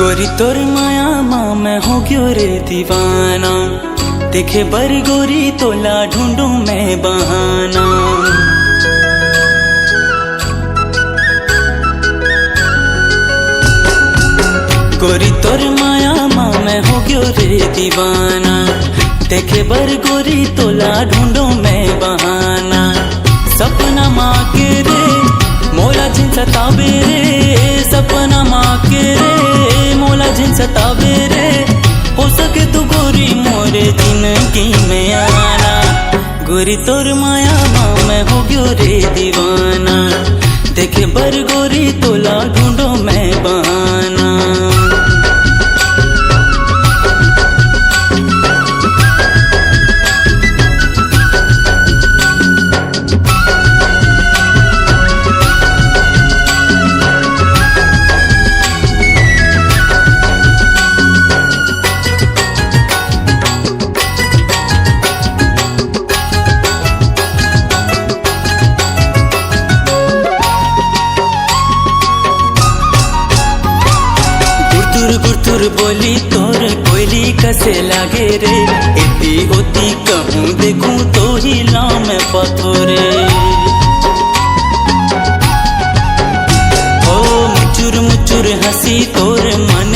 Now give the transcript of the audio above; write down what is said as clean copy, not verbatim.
गोरी तोर माया माँ मैं हो गयो रे दीवाना। देखे बर गोरी तोला ढूंढू मैं बहाना। गोरी तोर माया माँ मैं हो गयो रे दीवाना। देखे बर गोरी तोला ढूंढू मैं बहाना। सपना माँ के रे मोला जिन सतावे रे। सपना माँ के रे मोला जिन सतावे रे। हो सके तो गोरी मोरे जिंदगी में आना। गोरी तोर माया माँ मैं हो गयो रे दीवाना। देखे बर गोरी तोला ढूंढो मैं बहाना। गुरतुर बोली तोर कोयली कसे लागे रे। इति होती कहूँ देखूं तो ही लाम पथोरे। ओ मुचुर मुचुर हंसी तोर मन